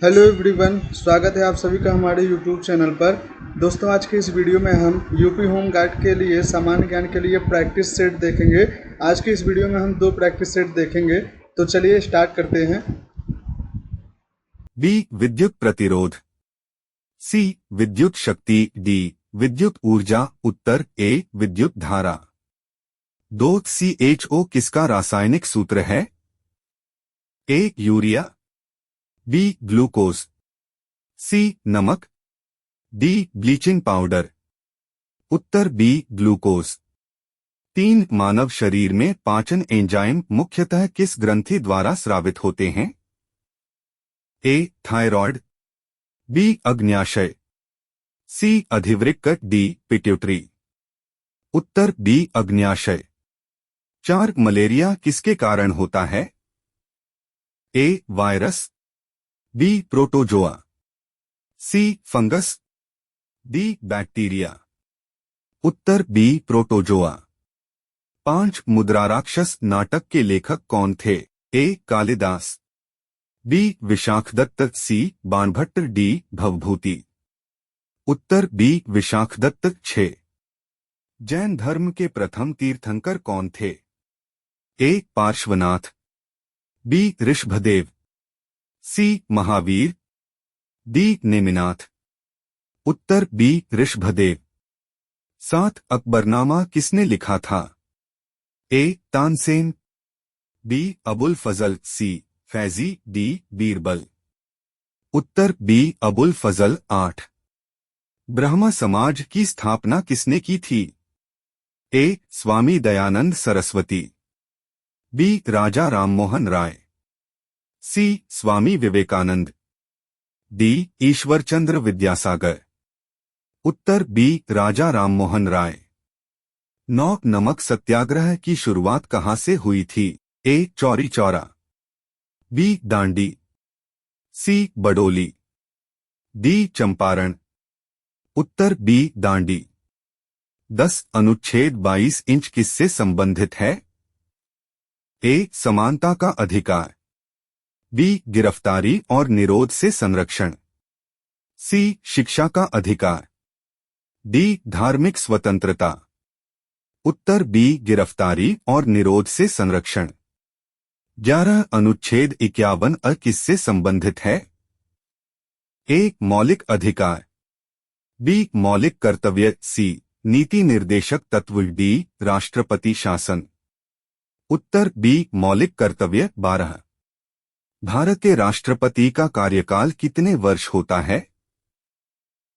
Hello everyone, स्वागत है आप सभी का हमारे यूट्यूब चैनल पर। दोस्तों, आज के इस वीडियो में हम यूपी होम गार्ड के लिए सामान्य ज्ञान के लिए प्रैक्टिस सेट देखेंगे। आज के इस वीडियो में हम दो प्रैक्टिस सेट देखेंगे, तो चलिए स्टार्ट करते हैं। बी विद्युत प्रतिरोध, सी विद्युत शक्ति, डी विद्युत ऊर्जा। उत्तर ए विद्युत धारा। 2CHO किसका रासायनिक सूत्र है? ए यूरिया, बी ग्लूकोज, सी नमक, डी ब्लीचिंग पाउडर। उत्तर बी ग्लूकोज। 3 मानव शरीर में पाचन एंजाइम मुख्यतः किस ग्रंथि द्वारा स्रावित होते हैं? ए थायरॉयड, बी अग्न्याशय, सी अधिवृक्क, डी पिट्यूटरी। उत्तर बी अग्न्याशय। 4 मलेरिया किसके कारण होता है? A virus, B protozoa, C fungus, D bacteria. उत्तर बी प्रोटोजोआ। 5 मुद्राराक्षस नाटक के लेखक कौन थे? A Kalidas, B Vishakhadatta, C Banabhatta, D Bhavabhuti. उत्तर बी विशाखदत्त। 6 जैन धर्म के प्रथम तीर्थंकर कौन थे? A Parshvanath, B Rishabhdev, C Mahavir, D Neminath. उत्तर बी ऋषभदेव। 7 अकबरनामा किसने लिखा था? ए तानसेन, बी अबुल फजल, सी फैजी, डी बीरबल। उत्तर बी अबुल फजल। 8 ब्रह्म समाज की स्थापना किसने की थी? ए स्वामी दयानंद सरस्वती, बी राजा राममोहन राय, सी स्वामी विवेकानंद, डी ईश्वरचंद्र विद्यासागर। उत्तर बी राजा राममोहन राय। 9 नमक सत्याग्रह की शुरुआत कहां से हुई थी? ए चौरी चौरा, बी दांडी, सी बडोली, डी चंपारण। उत्तर बी दांडी। 10 अनुच्छेद 22 इंच किससे संबंधित है? ए समानता का अधिकार, बी गिरफ्तारी और निरोध से संरक्षण, सी शिक्षा का अधिकार, डी धार्मिक स्वतंत्रता। उत्तर बी गिरफ्तारी और निरोध से संरक्षण। 11 अनुच्छेद 51 अ किससे संबंधित है? ए मौलिक अधिकार, बी मौलिक कर्तव्य, सी नीति निर्देशक तत्व, डी राष्ट्रपति शासन। उत्तर बी मौलिक कर्तव्य। 12 भारत के राष्ट्रपति का कार्यकाल कितने वर्ष होता है?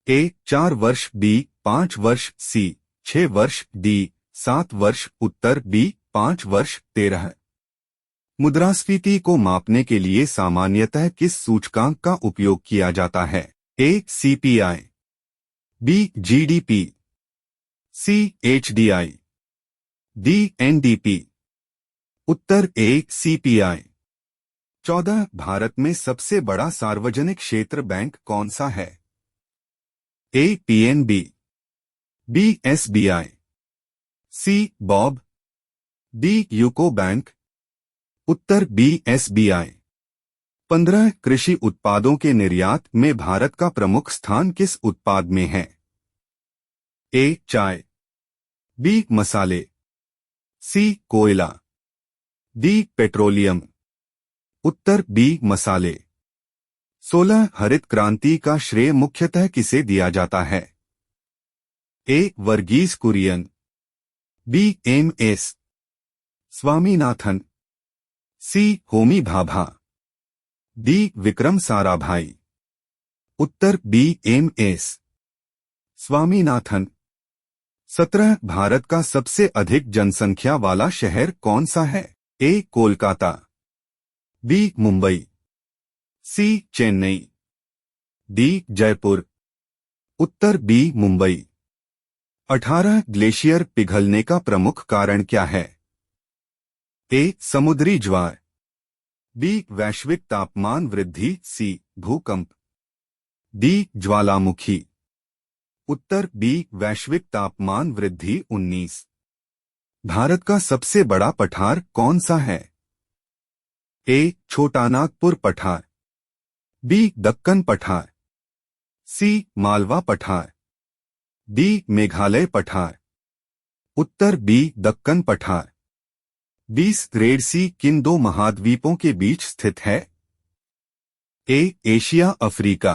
ए 4 वर्ष, बी 5 वर्ष, सी 6 वर्ष, डी 7 वर्ष। उत्तर बी 5 वर्ष। 13 मुद्रास्फीति को मापने के लिए सामान्यतः किस सूचकांक का उपयोग किया जाता है? ए सीपीआई, बी जीडीपी, सी एचडीआई, डी एनडीपी। उत्तर ए सीपीआई। 14 भारत में सबसे बड़ा सार्वजनिक क्षेत्र बैंक कौन सा है? ए पीएनबी, बी एसबीआई, सी बॉब, डी यूको बैंक। उत्तर बी एसबीआई। 15 कृषि उत्पादों के निर्यात में भारत का प्रमुख स्थान किस उत्पाद में है? ए चाय, बी मसाले, सी कोयला, डी पेट्रोलियम। उत्तर बी मसाले। 16 हरित क्रांति का श्रेय मुख्यतः किसे दिया जाता है? A Verghese Kurien, B M S Swaminathan, C Homi Bhabha, D Vikram Sarabhai. उत्तर B M S Swaminathan. 17 Bharat का सबसे अधिक जनसंख्या वाला शहर कौन सा है? A Kolkata, B Mumbai, C Chennai, D Jaipur. उत्तर बी मुंबई। 18 ग्लेशियर पिघलने का प्रमुख कारण क्या है? ए समुद्री ज्वार, बी वैश्विक तापमान वृद्धि, सी भूकंप, डी ज्वालामुखी। उत्तर बी वैश्विक तापमान वृद्धि। 19 भारत का सबसे बड़ा पठार कौन सा है? ए छोटा नागपुर पठार, बी दक्कन पठार, सी मालवा पठार, डी मेघालय पठार। उत्तर बी दक्कन पठार। 20 रेड सी किन दो महाद्वीपों के बीच स्थित है? A Asia Africa,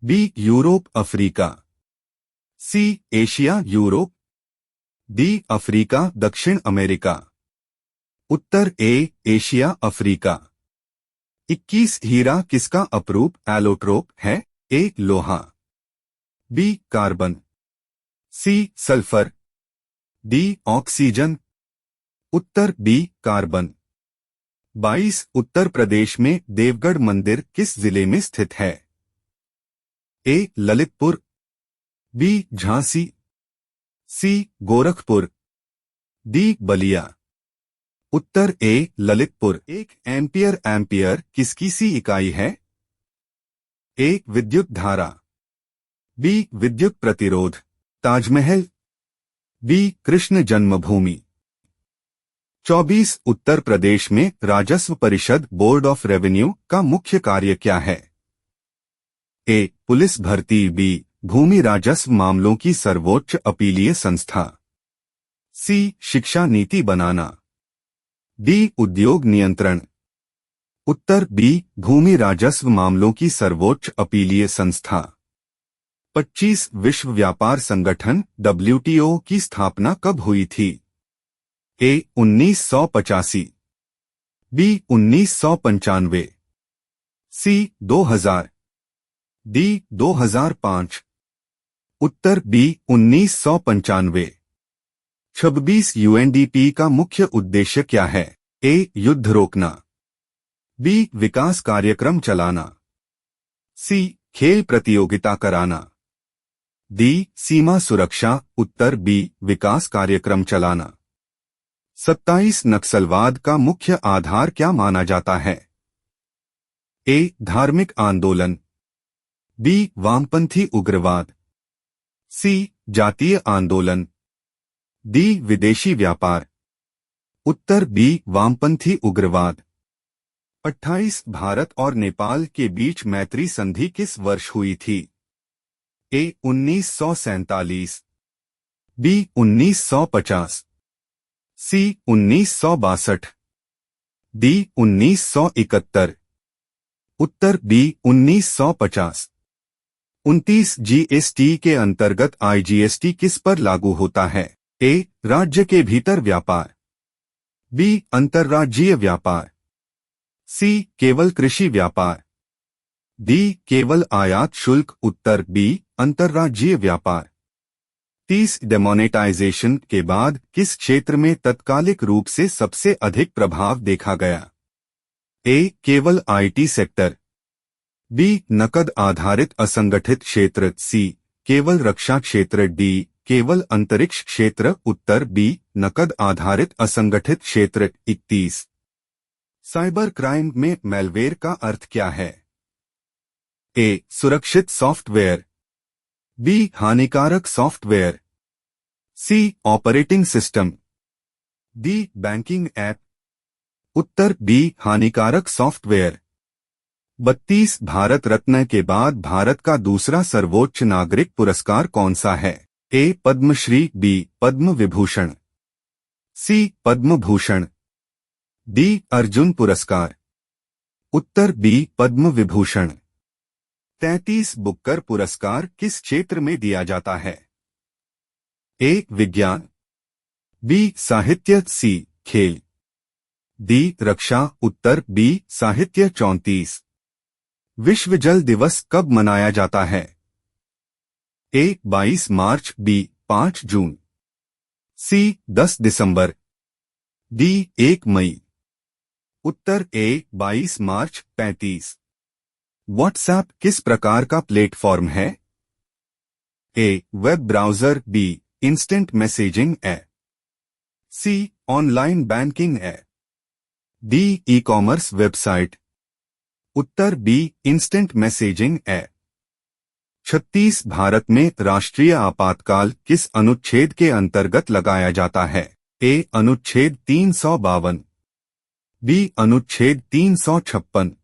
B Europe Africa, C Asia Europe, D Africa दक्षिण अमेरिका। उत्तर ए एशिया अफ्रीका। 21 हीरा किसका अपरूप एलोट्रोप है? ए लोहा, B carbon, C sulphur, D oxygen. उत्तर बी कार्बन। 22 उत्तर प्रदेश में देवगढ़ मंदिर किस जिले में स्थित है? A Lalitpur, B Jhansi, C Gorakhpur, D Ballia. उत्तर ए ललितपुर। 1 एम्पियर एम्पियर किसकी सी इकाई है? ए विद्युत धारा, बी विद्युत प्रतिरोध ताजमहल, बी कृष्ण जन्मभूमि। 24 उत्तर प्रदेश में राजस्व परिषद बोर्ड ऑफ रेवेन्यू का मुख्य कार्य क्या है? ए पुलिस भर्ती, बी भूमि राजस्व मामलों की सर्वोच्च अपीलीय संस्था, सी शिक्षा नीति बनाना, डी उद्योग नियंत्रण। उत्तर बी भूमि राजस्व मामलों की सर्वोच्च अपीलीय संस्था। 25 विश्व व्यापार संगठन WTO की स्थापना कब हुई थी? ए 1985, बी 1995, सी 2000, डी 2005। उत्तर बी 1995। 26 UNDP का मुख्य उद्देश्य क्या है? ए युद्ध रोकना, बी विकास कार्यक्रम चलाना, सी खेल प्रतियोगिता कराना, डी सीमा सुरक्षा। उत्तर बी विकास कार्यक्रम चलाना। 27 नक्सलवाद का मुख्य आधार क्या माना जाता है? ए धार्मिक आंदोलन, बी वामपंथी उग्रवाद, सी जातीय आंदोलन, डी विदेशी व्यापार। उत्तर बी वामपंथी उग्रवाद। 28 भारत और नेपाल के बीच मैत्री संधि किस वर्ष हुई थी? A 1947, B 1950, C 1962, D 1971। Uttar B 1950। 29 GST के अंतर्गत IGST किस पर लागू होता है? ए राज्य के भीतर व्यापार, बी अंतर्राज्यीय व्यापार, सी केवल कृषि व्यापार, डी केवल आयात शुल्क। उत्तर बी अंतर्राज्यीय व्यापार। 30 डेमोनेटाइजेशन के बाद किस क्षेत्र में तत्कालिक रूप से सबसे अधिक प्रभाव देखा गया? ए केवल IT सेक्टर, बी नकद आधारित असंगठित क्षेत्र, सी केवल रक्षा क्षेत्र, डी केवल अंतरिक्ष क्षेत्र। उत्तर बी नकद आधारित असंगठित क्षेत्र। 31 साइबर क्राइम में मैलवेयर का अर्थ क्या है? ए सुरक्षित सॉफ्टवेयर, बी हानिकारक software, C operating system, D banking app. उत्तर बी हानिकारक सॉफ्टवेयर। 32 भारत रत्न के बाद भारत का दूसरा सर्वोच्च नागरिक पुरस्कार कौन सा है? ए पद्मश्री, बी पद्म विभूषण, सी पद्म भूषण, डी अर्जुन पुरस्कार। उत्तर बी पद्म विभूषण। 33 बुक्कर पुरस्कार किस क्षेत्र में दिया जाता है? ए विज्ञान, बी साहित्य, सी खेल, डी रक्षा। उत्तर बी साहित्य। 34 विश्व जल दिवस कब मनाया जाता है? A 22 March, B 5 June, C 10 दिसंबर, डी 1 मई। उत्तर ए 22 मार्च। 35 व्हाट्सएप किस प्रकार का प्लेटफॉर्म है? A web browser, B instant messaging app, C online banking app, D E commerce website. उत्तर B instant messaging app. 36 Bharat में राष्ट्रीय आपातकाल किस अनुच्छेद के अंतर्गत लगाया जाता है? ए अनुच्छेद 352, बी अनुच्छेद 356,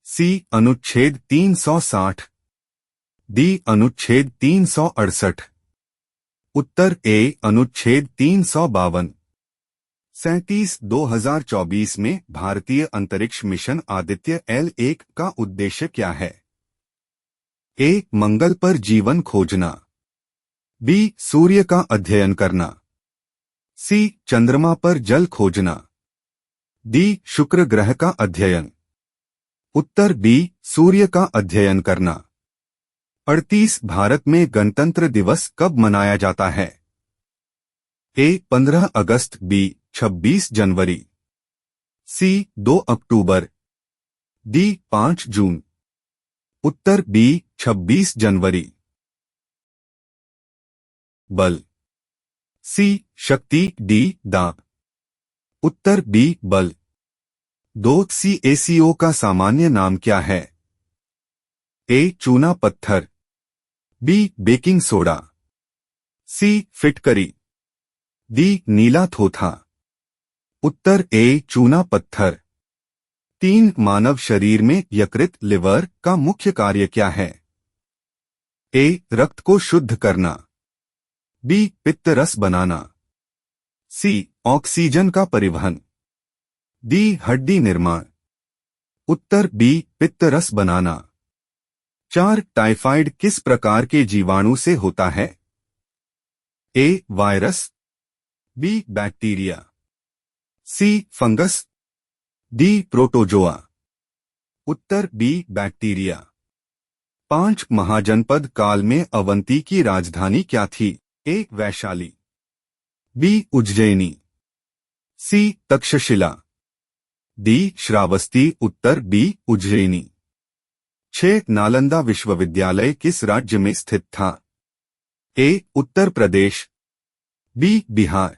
सी अनुच्छेद 360, डी अनुच्छेद 368, उत्तर ए अनुच्छेद 352। 37-2024 में भारतीय अंतरिक्ष मिशन आदित्य L1 का उद्देश्य क्या है? ए मंगल पर जीवन खोजना, बी सूर्य का अध्ययन करना, सी चंद्रमा पर जल खोजना, डी शुक्र ग्रह का अध्ययन। उत्तर बी सूर्य का अध्ययन करना। 38 भारत में गणतंत्र दिवस कब मनाया जाता है? ए 15 अगस्त, बी 26 जनवरी, सी 2 अक्टूबर, डी 5 जून। उत्तर बी 26 जनवरी। बल, सी शक्ति, डी दाब। उत्तर बी बल। 2 CaCO का सामान्य नाम क्या है? ए चूना पत्थर, बी बेकिंग सोडा, सी फिटकरी, डी नीला थोथा। उत्तर ए चूना पत्थर। 3 मानव शरीर में यकृत लिवर का मुख्य कार्य क्या है? ए रक्त को शुद्ध करना, बी पित्त रस बनाना, सी ऑक्सीजन का परिवहन, डी हड्डी निर्माण। उत्तर बी पित्त रस बनाना। 4 टाइफाइड किस प्रकार के जीवाणु से होता है? A virus, B bacteria, C fungus, D protozoa. उत्तर बी बैक्टीरिया। 5 महाजनपद काल में अवंती की राजधानी क्या थी? A Vaishali, B Ujjaini, C Takshashila, D Shravasti. उत्तर बी उज्जैनी। 6 नालंदा विश्वविद्यालय किस राज्य में स्थित था? A Uttar Pradesh, B Bihar,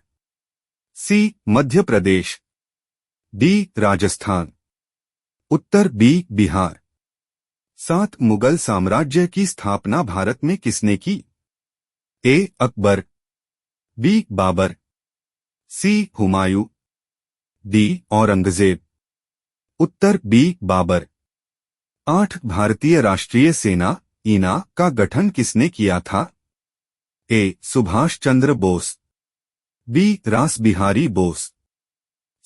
C Madhya Pradesh, D Rajasthan. उत्तर बी बिहार। 7 मुगल साम्राज्य की स्थापना भारत में किसने की? A Akbar, B Babur, C Humayun, D Aurangzeb. Uttar B Babar. 8 भारतीय राष्ट्रीय सेना ईना का गठन किसने किया था? ए सुभाष चंद्र बोस, बी रास बिहारी बोस,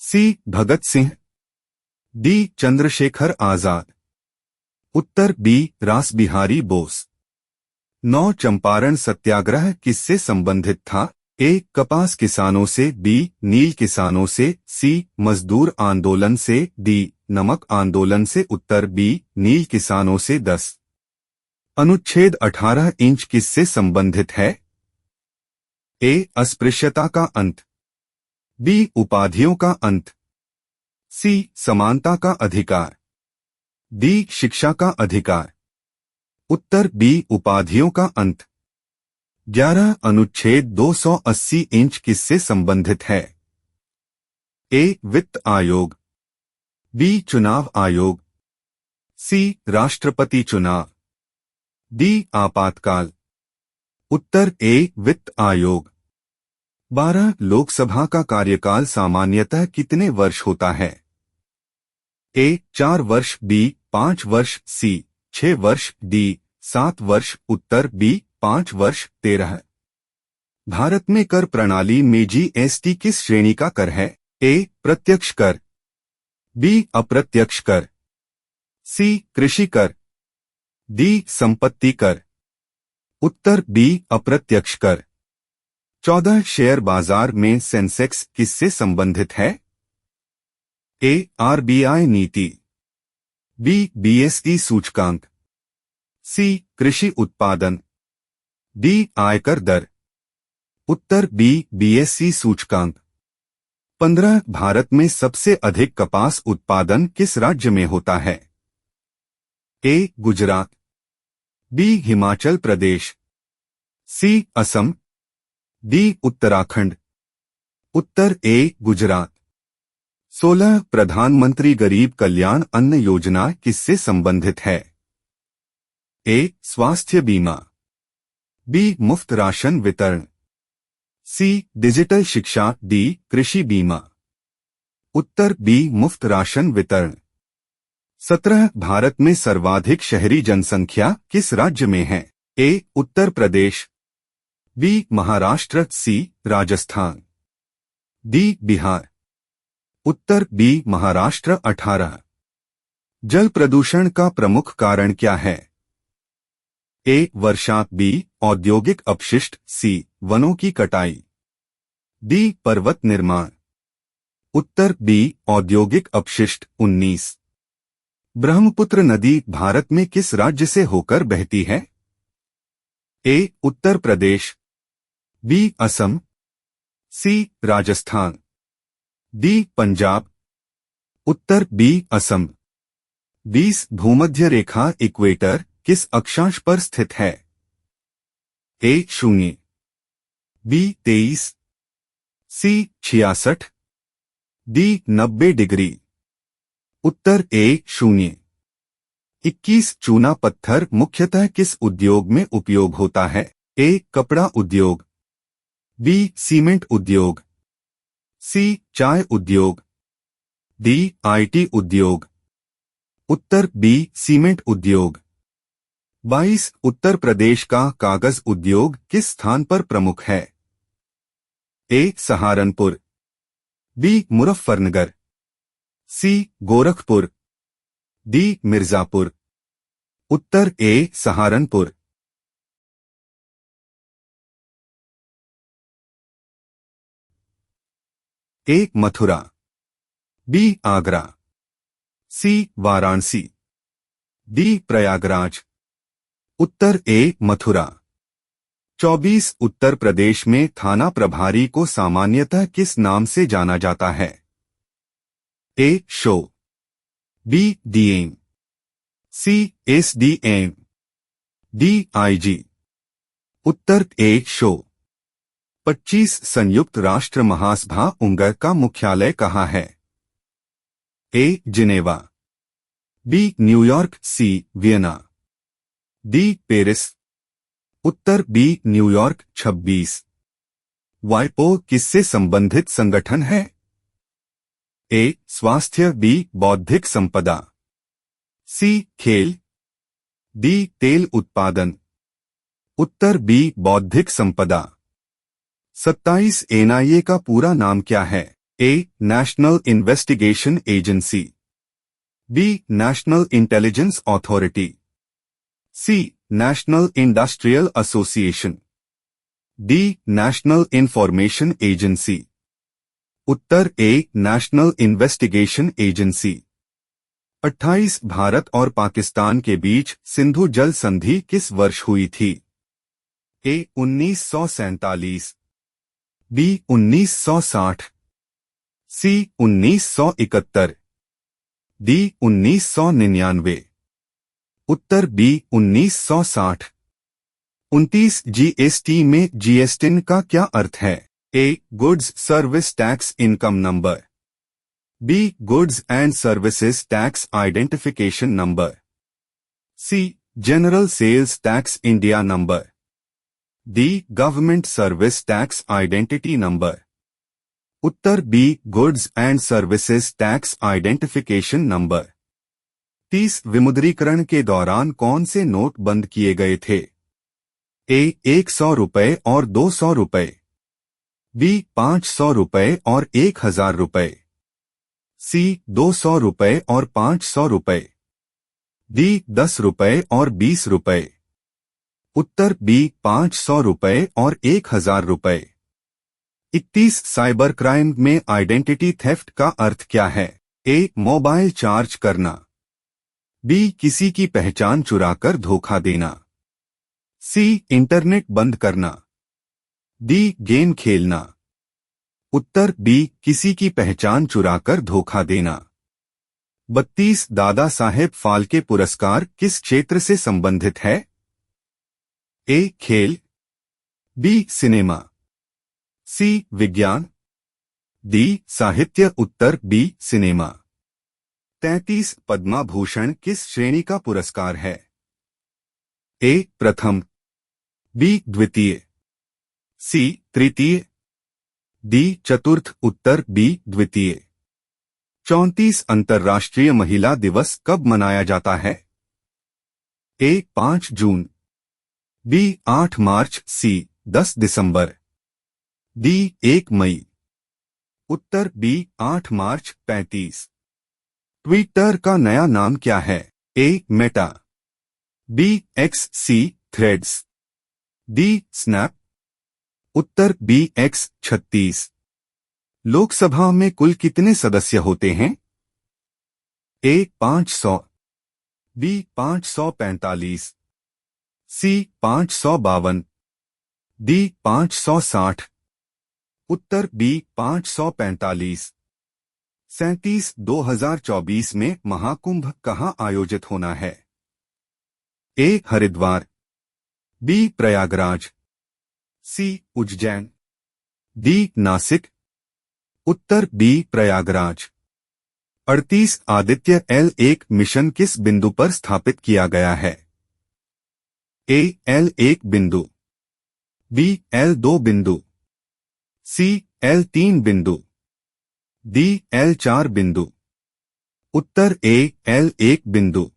सी भगत सिंह, डी चंद्रशेखर आजाद। उत्तर बी रास बिहारी बोस। 9 चंपारण सत्याग्रह किससे संबंधित था? ए कपास किसानों से, बी नील किसानों से, सी मजदूर आंदोलन से, डी नमक आंदोलन से। उत्तर बी नील किसानों से। 10 अनुच्छेद 18 इंच किससे संबंधित है? ए अस्पृश्यता का अंत, बी उपाधियों का अंत, सी समानता का अधिकार, डी शिक्षा का अधिकार। उत्तर बी उपाधियों का अंत। 11 अनुच्छेद 280 इंच किससे संबंधित है? ए वित्त आयोग, बी चुनाव आयोग, सी राष्ट्रपति चुनाव, डी आपातकाल। उत्तर ए वित्त आयोग। 12 लोकसभा का कार्यकाल सामान्यतः कितने वर्ष होता है? ए 4 वर्ष, बी 5 वर्ष, सी 6 वर्ष, डी 7 वर्ष। उत्तर बी 5 वर्ष। 13 भारत में कर प्रणाली में जीएसटी किस श्रेणी का कर है? ए प्रत्यक्ष कर, बी अप्रत्यक्ष कर, सी कृषि कर, डी संपत्ति कर। उत्तर बी अप्रत्यक्ष कर। 14 शेयर बाजार में सेंसेक्स किससे संबंधित है? ए आरबीआई नीति, बी बीएसई सूचकांक, सी कृषि उत्पादन, डी आयकर दर। उत्तर बी बीएसई सूचकांक। 15 भारत में सबसे अधिक कपास उत्पादन किस राज्य में होता है? ए गुजरात, बी हिमाचल प्रदेश, सी असम, डी उत्तराखंड। उत्तर ए गुजरात। 16 प्रधानमंत्री गरीब कल्याण अन्न योजना किससे संबंधित है? ए स्वास्थ्य बीमा, बी मुफ्त राशन वितरण, सी डिजिटल शिक्षा, डी कृषि बीमा। उत्तर बी मुफ्त राशन वितरण। 17 भारत में सर्वाधिक शहरी जनसंख्या किस राज्य में है? ए. उत्तर प्रदेश, बी. महाराष्ट्र, सी. राजस्थान, डी. बिहार। उत्तर बी. महाराष्ट्र। 18 जल प्रदूषण का प्रमुख कारण क्या है? ए. वर्षा, बी. औद्योगिक अपशिष्ट, सी. वनों की कटाई, डी. पर्वत निर्माण। उत्तर बी. औद्योगिक अपशिष्ट। 19 ब्रह्मपुत्र नदी भारत में किस राज्य से होकर बहती है? ए. उत्तर प्रदेश, बी. असम, सी. राजस्थान, डी. पंजाब। उत्तर बी. असम। 20 भूमध्य रेखा इक्वेटर किस अक्षांश पर स्थित है? ए. 0, बी. 23, सी. 66, डी. 90 डिग्री। उत्तर ए. 0। 21 चूना पत्थर मुख्यतः किस उद्योग में उपयोग होता है? ए. कपड़ा उद्योग, बी. सीमेंट उद्योग, सी. चाय उद्योग, डी. आईटी उद्योग। उत्तर बी. सीमेंट उद्योग। 22 उत्तर प्रदेश का कागज उद्योग किस स्थान पर प्रमुख है? ए. सहारनपुर, बी. मुजफ्फरनगर, सी. गोरखपुर, डी. मिर्जापुर। उत्तर ए. सहारनपुर। ए. मथुरा, बी. आगरा, सी. वाराणसी, डी. प्रयागराज। उत्तर ए. मथुरा। 24 उत्तर प्रदेश में थाना प्रभारी को सामान्यतः किस नाम से जाना जाता है? A. SHO, B. DM, C. SDM, D. IG. उत्तर ए. शो। 25 संयुक्त राष्ट्र महासभा उंगर का मुख्यालय कहाँ है? A. Geneva, B. New York, C. Vienna, D. Paris. उत्तर बी. न्यूयॉर्क। 26 वाइपो किससे संबंधित संगठन है? ए. स्वास्थ्य, बी. बौद्धिक संपदा, सी. खेल, डी. तेल उत्पादन। उत्तर बी. बौद्धिक संपदा। 27 एनआईए का पूरा नाम क्या है? A. National investigation agency, B. National intelligence authority, C. National industrial association, D. National information agency. उत्तर A. National investigation agency. 28 Bharat और पाकिस्तान के बीच सिंधु जल संधि किस वर्ष हुई थी? ए. 1947, बी. 1960, सी. 1971, डी. 1999। उत्तर बी. 1960। 29 जीएसटी में जीएसटी का क्या अर्थ है? A. Goods service tax income number, B. Goods and services tax identification number, C. General sales tax India number, D. Government service tax identity number. उत्तर B. Goods and services tax identification number. 30 विमुद्रीकरण के दौरान कौन से note बंद किए गए थे? ए. 100 रुपये और 200 रुपये, बी. 500 रुपये और 1000 रुपये, सी. 200 रुपये और 500 रुपये, डी. 10 रुपये और 20 रुपये। उत्तर बी. 500 रुपये और 1000 रुपये। 31 साइबर क्राइम में आइडेंटिटी थेफ्ट का अर्थ क्या है? ए. मोबाइल चार्ज करना, बी. किसी की पहचान चुराकर धोखा देना, सी. इंटरनेट बंद करना, डी. गेम खेलना। उत्तर बी. किसी की पहचान चुराकर धोखा देना। 32 दादा साहेब फाल्के पुरस्कार किस क्षेत्र से संबंधित है? ए. खेल, बी. सिनेमा, सी. विज्ञान, डी. साहित्य। उत्तर बी. सिनेमा। 33 पद्मा भूषण किस श्रेणी का पुरस्कार है? ए. प्रथम, बी. द्वितीय, सी. तृतीय, डी. चतुर्थ। उत्तर बी. द्वितीय। 34 अंतर्राष्ट्रीय महिला दिवस कब मनाया जाता है? ए 5 जून, बी 8 मार्च, सी 10 दिसंबर, डी 1 मई। उत्तर बी 8 मार्च 35। ट्विटर का नया नाम क्या है? ए मेटा, बी एक्स, सी थ्रेड्स, डी स्नैप। उत्तर बी एक्स 36। लोकसभा में कुल कितने सदस्य होते हैं? ए 500, बी 545, सी 552, डी 560। उत्तर बी 545। 2024 में महाकुंभ कहाँ आयोजित होना है? A Haridwar, B Prayagraj, C Ujjain, D Nashik. उत्तर B Prayagraj. 38 Aditya L1 mission किस बिंदु पर स्थापित किया गया है? ए L1 बिंदु, बी L2 बिंदु, सी L3 बिंदु, डी L4 बिंदु। उत्तर ए L1 बिंदु।